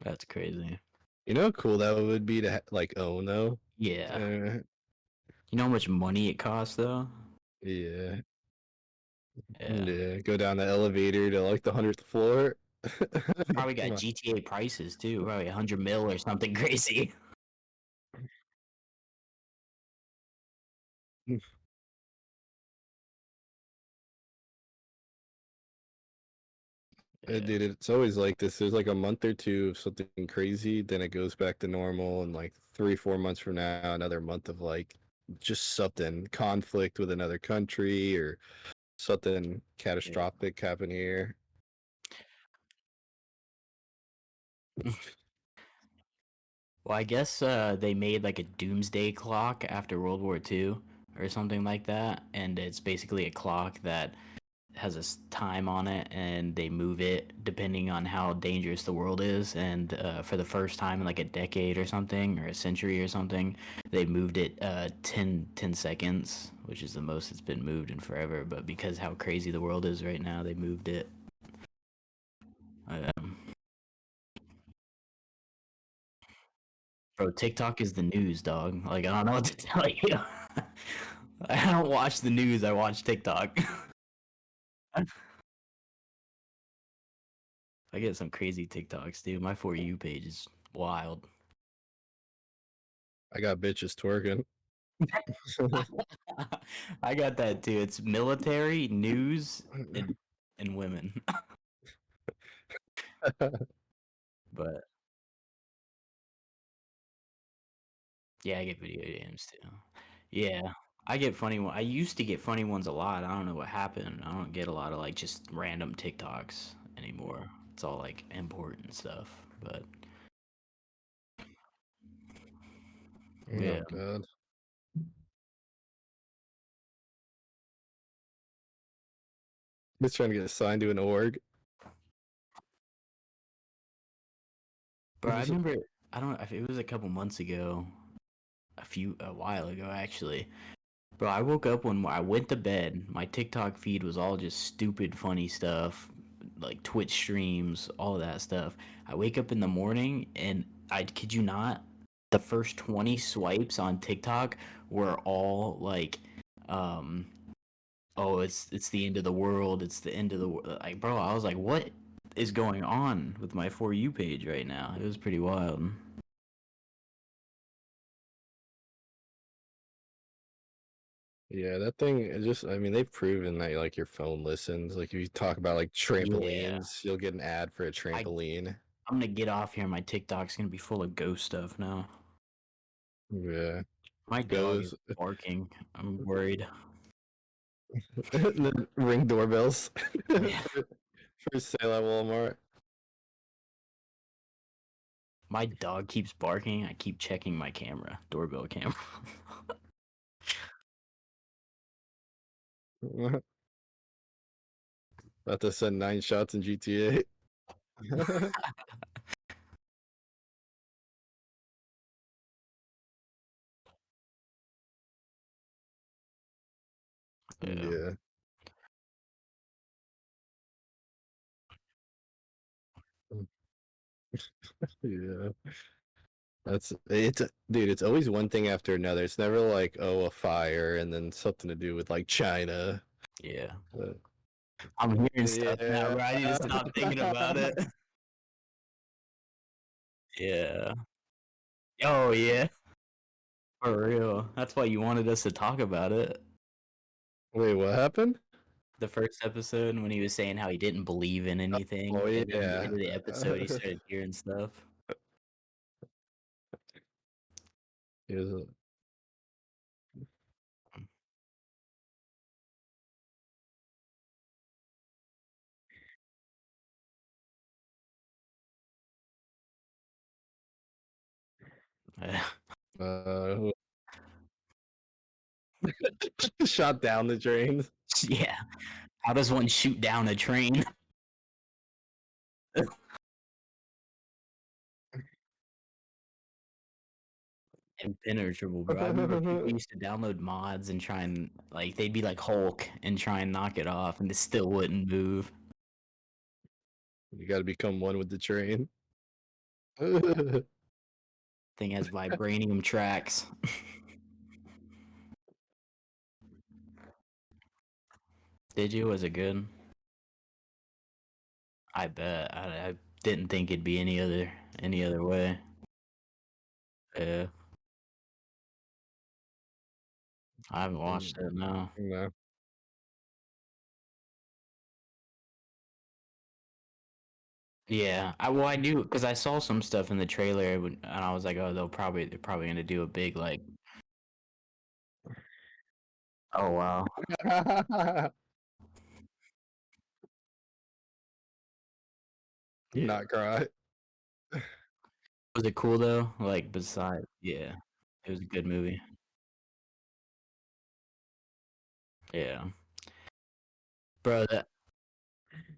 That's crazy. you know how cool that would be to like own though? Yeah. Uh, You know how much money it costs though? yeah. Yeah. Yeah. Go down the elevator to like the 100th floor. Probably Come got on. GTA prices too. Probably 100 mil or something crazy. Yeah. Dude, it's always like this. There's like a month or two of something crazy, then it goes back to normal, and like 3, 4 months from now, another month of like just something conflict with another country or something Yeah. catastrophic happen here. Well, I guess they made like a doomsday clock after World War II or something like that, and it's basically a clock that has a time on it, and they move it depending on how dangerous the world is. And for the first time in like a decade or something, or a century or something, they moved it 10 seconds, which is the most it's been moved in forever. But because how crazy the world is right now, they moved it. Um, Bro, TikTok is the news, dog. Like, I don't know what to tell you. I don't watch the news, I watch TikTok. I get some crazy TikToks, dude. My For You page is wild. I got bitches twerking. I got that too. It's military, news, and women. But yeah, I get video games too. Yeah, I get funny one. I used to get funny ones a lot. I don't know what happened. I don't get a lot of like just random TikToks anymore. It's all like important stuff. But Oh yeah, god. He's trying to get assigned to an org. bro, I remember. I don't know if it was a couple months ago, a while ago actually. Bro, I woke up when I went to bed. My TikTok feed was all just stupid, funny stuff, like Twitch streams, all of that stuff. I wake up in the morning and I kid you not, the first 20 swipes on TikTok were all like, um, oh, it's the end of the world. It's the end of the world. Like, bro, I was like, what is going on with my For You page right now? It was pretty wild. Yeah, that thing is just, I mean, they've proven that like your phone listens. Like if you talk about like Yeah, trampolines, you'll get an ad for a I trampoline. I'm gonna get off here. My TikTok's gonna be full of ghost stuff now. Yeah. My dog is Goes barking. I'm worried. The ring doorbells Yeah. for sale at Walmart. My dog keeps barking. I keep checking my camera, doorbell camera. About to send 9 shots in GTA. Yeah. Yeah. Yeah. That's it's dude, it's always one thing after another. It's never like, oh, a fire and then something to do with like China. Yeah. Uh, I'm hearing stuff now, yeah. bro. I need to stop thinking about it. Yeah. Oh yeah. For real. That's why you wanted us to talk about it. Wait, what happened? The first episode when he was saying how he didn't believe in Oh anything, and then the yeah. end of the episode he started hearing stuff. He was, uh, shot down the drain. Yeah. How does one shoot down a train? Impenetrable, bro. I remember people used to download mods and try and like they'd be like Hulk and try and knock it off, and it still wouldn't move. You got to become one with the train. Thing has vibranium tracks. Did you? Was it good? I bet. I didn't think it'd be any other way. Yeah, I haven't watched it. No. No. Yeah, I knew because I saw some stuff in the trailer and I was like, oh, they're probably gonna do a big like. Oh wow. Yeah. Not cry. Was it cool though? Like besides, yeah, it was a good movie. Yeah, bro. That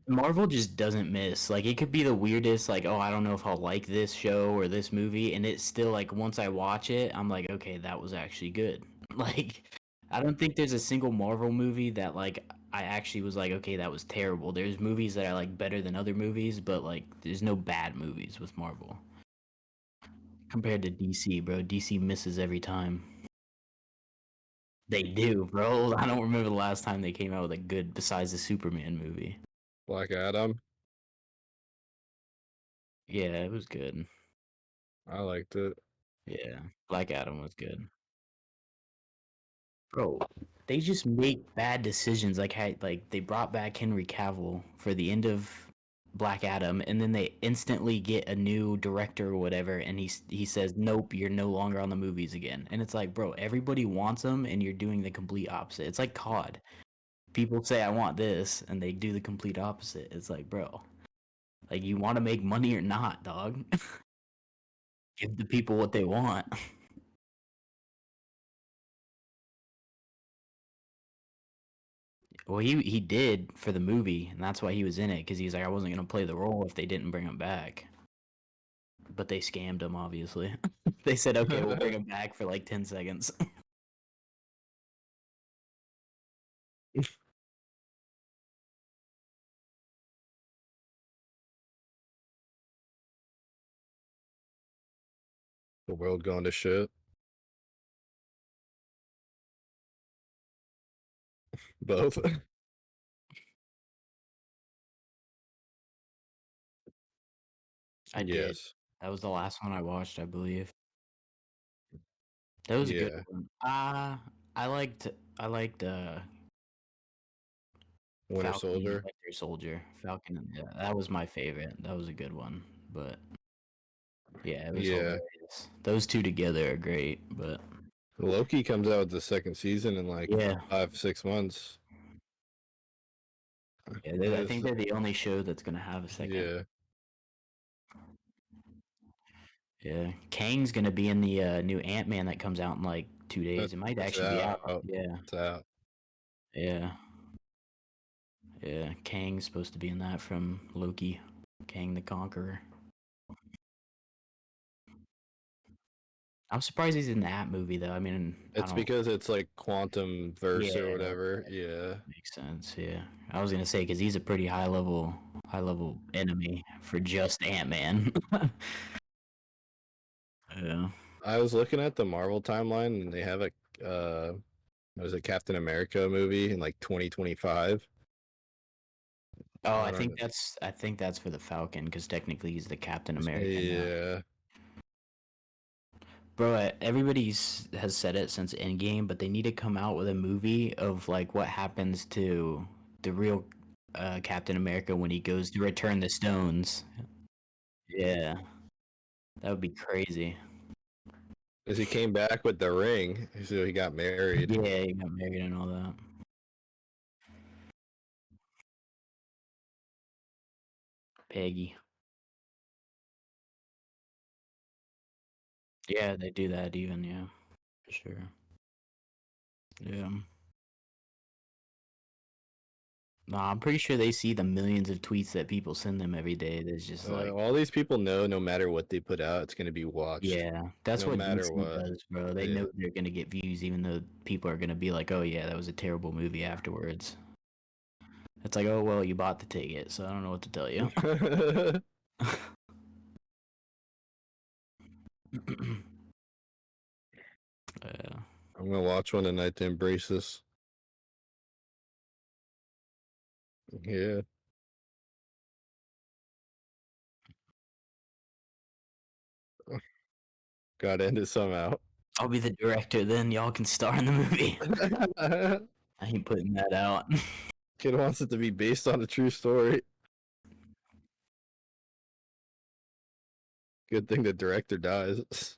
Marvel just doesn't miss. Like it could be the weirdest. Like oh, I don't know if I'll like this show or this movie, and it's still like once I watch it, I'm like, okay, that was actually good. Like I don't think there's a single Marvel movie that like I actually was like, okay, that was terrible. There's movies that I like better than other movies, but like there's no bad movies with Marvel compared to DC, bro. DC misses every time. They do, bro. I don't remember the last time they came out with a good besides the Superman movie. Black Adam. Yeah, it was good. I liked it. Yeah, Black Adam was good. Bro, they just make bad decisions. Like they brought back Henry Cavill for the end of Black Adam, and then they instantly get a new director or whatever, and he says, "Nope, you're no longer on the movies again." And it's like, bro, everybody wants him, and you're doing the complete opposite. It's like COD. People say, "I want this," and they do the complete opposite. It's like, bro, like you want to make money or not, dog? Give the people what they want. Well, he did for the movie, and that's why he was in it because he's like, I wasn't gonna play the role if they didn't bring him back. But they scammed him, obviously. They said, okay, we'll bring him back for like 10 seconds. The world going to shit. Both. I did. Yes. That was the last one I watched, I believe. That was a good Yeah. one. I liked I liked Winter Falcon and the Soldier. Winter Soldier. Yeah, that was my favorite. That was a good one. But yeah, it was Yeah. hilarious. Those two together are great, but Loki comes out with the second season in like yeah. 5, 6 months. Yeah, I That's think they're the only show that's gonna have a second. yeah. Yeah, Kang's gonna be in the new Ant Man that comes out in like 2 days. It might That's actually be out. out. Yeah, It's out. yeah, yeah. Kang's supposed to be in that from Loki, Kang the Conqueror. I'm surprised he's in that movie though. I mean, I It's don't. because it's like quantum verse or Yeah, whatever. Yeah. makes sense. Yeah, I was gonna say because he's a pretty high level enemy for just Ant Man. Yeah. I was looking at the Marvel timeline and they have a what is it, Captain America movie in like 2025. Oh, I don't know. I think that's for the Falcon because technically he's the Captain American now. Yeah. Bro, everybody's has said it since Endgame, but they need to come out with a movie of like what happens to the real Captain America when he goes to return the stones. Yeah, that would be crazy. Because he came back with the ring, so he got married. Yeah, he got married and all that. Peggy. Yeah, they do that even, yeah, for sure. Yeah. Nah, I'm pretty sure they see the millions of tweets that people send them every day. There's just like, All these people know no matter what they put out, it's gonna be watched, yeah, that's no what matter DC what. does, bro. They Yeah. know they're gonna get views, even though people are gonna be like, "Oh yeah, that was a terrible movie." Afterwards, it's like, "Oh well, you bought the ticket, so I don't know what to tell you." Yeah. I'm gonna watch one tonight to embrace this. Yeah. Gotta end it somehow. I'll be the director, then y'all can star in the movie. I ain't putting that out. Kid wants it to be based on a true story. Good thing the director dies.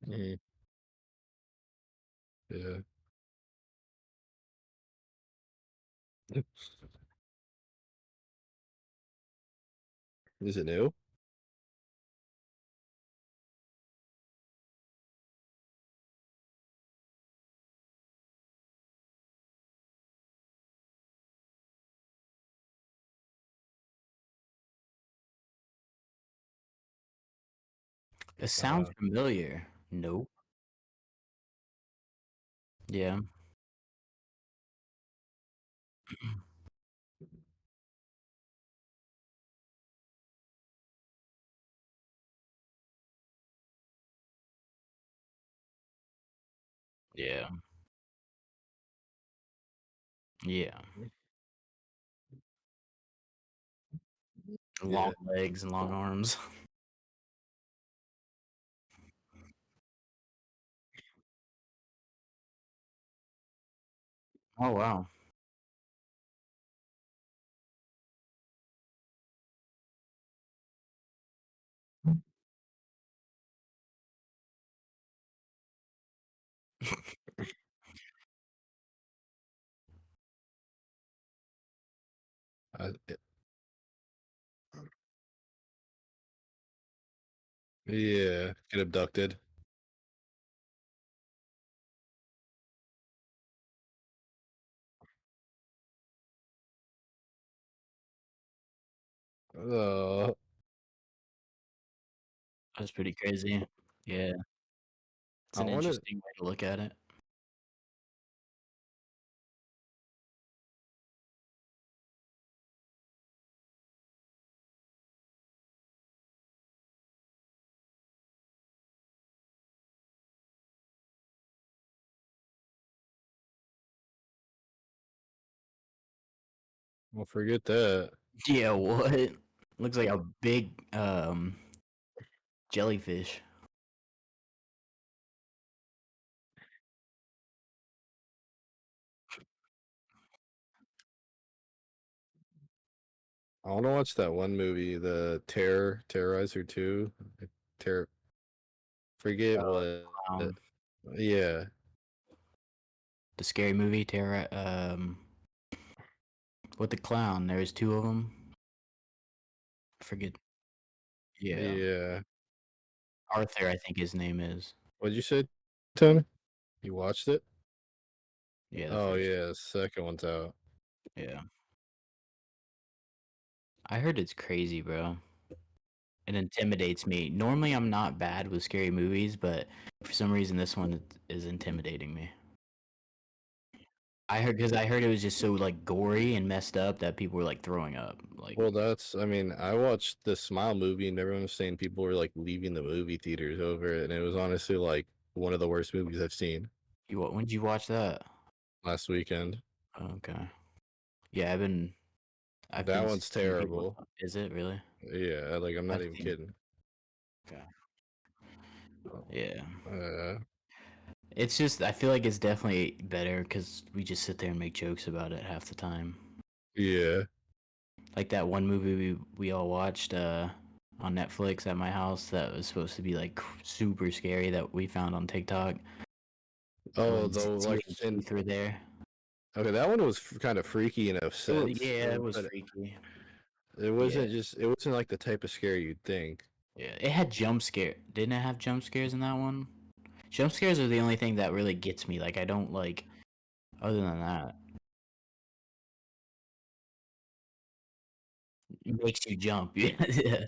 Mhm. Yeah. Is it new? It sounds Uh, familiar. Nope. Yeah. Yeah. Yeah. Long yeah. legs and long arms. Oh wow. Uh, yeah. Get abducted. Oh, That's pretty crazy. Yeah. It's I an want to. interesting way to look at it. Well, forget that. Yeah, what? Looks like a big jellyfish. I want to watch that one movie, the Terrorizer 2. Terror, forget Oh, what. um, Yeah. the scary movie Terror. With the clown. There's two of them. Forget. Yeah, Yeah. Arthur. I think his name is. What'd you say, Tony? You watched it? Yeah, the Oh first. yeah, the second one's out. Yeah, I heard it's crazy, bro. It intimidates me. Normally, I'm not bad with scary movies, but for some reason, this one is intimidating me. I heard it was just so like gory and messed up that people were like throwing up. Like, Well, I mean, I watched the Smile movie and everyone was saying people were like leaving the movie theaters over it, and it was honestly like one of the worst movies I've seen when did you watch that? last weekend. Okay, yeah, I've That been one's seeing people. terrible. Is it really? Yeah, like I'm not I've even seen. kidding. Okay. Yeah, Uh, it's just I feel like it's definitely better because we just sit there and make jokes about it half the time. yeah. Like that one movie we all watched on Netflix at my house that was supposed to be like super scary that we found on TikTok Oh, when though, Sweet like, and and Keith were there. okay, that one was kind of freaky in a sense, Yeah, it was but freaky. it Yeah, wasn't just it wasn't like the type of scare you'd think. yeah. It had jump scare. Didn't it have jump scares in that one? Jump scares are the only thing that really gets me. Like I don't like. Other than that, it makes you jump. Yeah, yeah.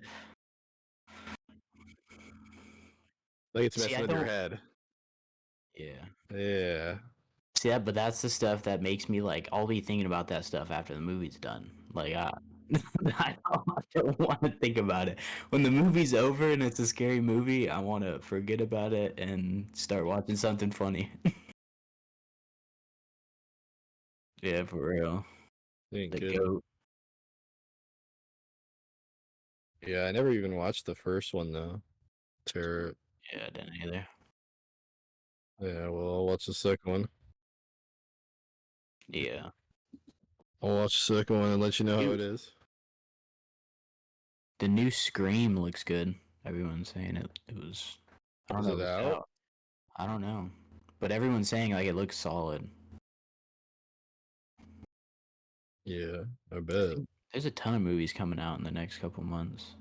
Like it's See, messing I with your don't. head. Yeah. Yeah. See that, but that's the stuff that makes me like. I'll be thinking about that stuff after the movie's done. Like I don't want to think about it. When the movie's over and it's a scary movie, I want to forget about it and start watching something funny. Yeah, for real. You ain't The kidding. goat. Yeah, I never even watched the first one though. Terror. Yeah, I didn't either. Yeah, well, I'll watch the second one. Yeah. I'll watch the second one and let you know how New it is. the new Scream looks good. Everyone's saying it was. I don't Is know it if it's out? out. I don't know, but everyone's saying like it looks solid. Yeah, I I bet. think there's a ton of movies coming out in the next couple months.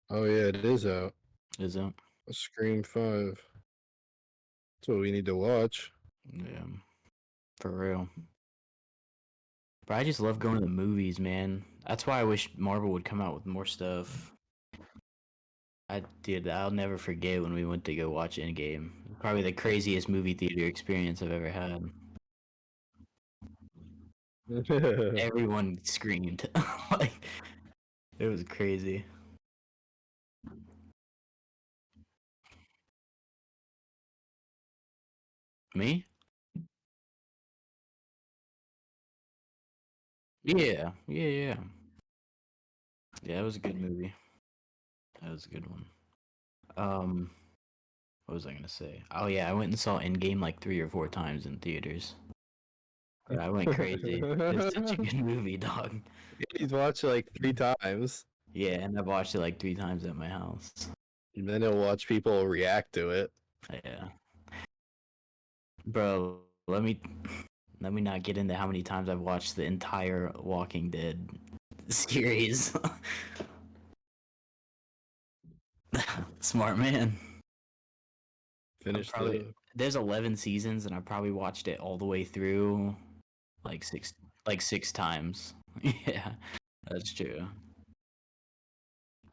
Oh yeah, it is out. Is it? Scream 5. That's what we need to watch. Yeah, for real. But I just love going to the movies, man. That's why I wish Marvel would come out with more stuff. I did. I'll never forget when we went to go watch Endgame. Probably the craziest movie theater experience I've ever had. Everyone screamed. Like it was crazy. Me? Yeah. Yeah, yeah. Yeah, it was a good movie. That was a good one. Um, what was I gonna say? Oh yeah, I went and saw Endgame like 3 or 4 times in theaters. Yeah, I went crazy. It's such a good movie, dog. He's watched it like 3 times, Yeah, and I've watched it like 3 times at my house. and then he'll watch people react to it. Yeah, bro. Let me not get into how many times I've watched the entire Walking Dead series. Smart man. I've Finish probably the. there's 11 seasons, and I probably watched it all the way through like six times. Yeah, that's true.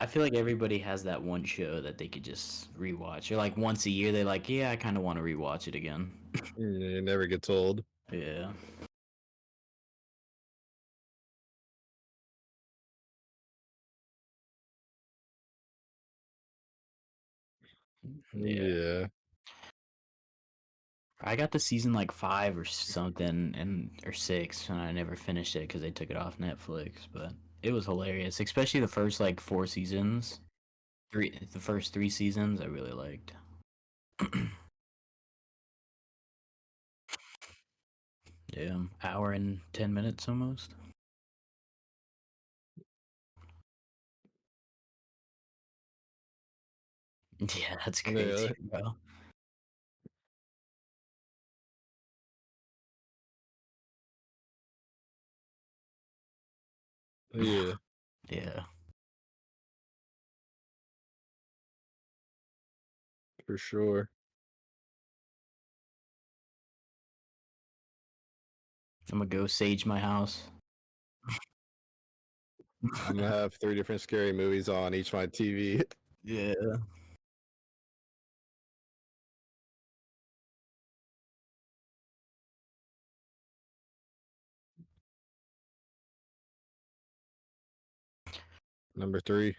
I feel like everybody has that one show that they could just rewatch. Or like once a year, they're like, yeah, I kind of want to rewatch it again. It never gets old. Yeah. Yeah. Yeah. I got the season like 5 or something, and or 6, and I never finished it because they took it off Netflix. But it was hilarious, especially the first like 4 seasons. The first 3 seasons, I really liked. Yeah, hour and 10 minutes almost. Yeah, that's crazy, Yeah, bro. yeah, Yeah, for sure. I'm gonna go sage my house. I'm gonna have three different scary movies on each my TV. Yeah. Number three.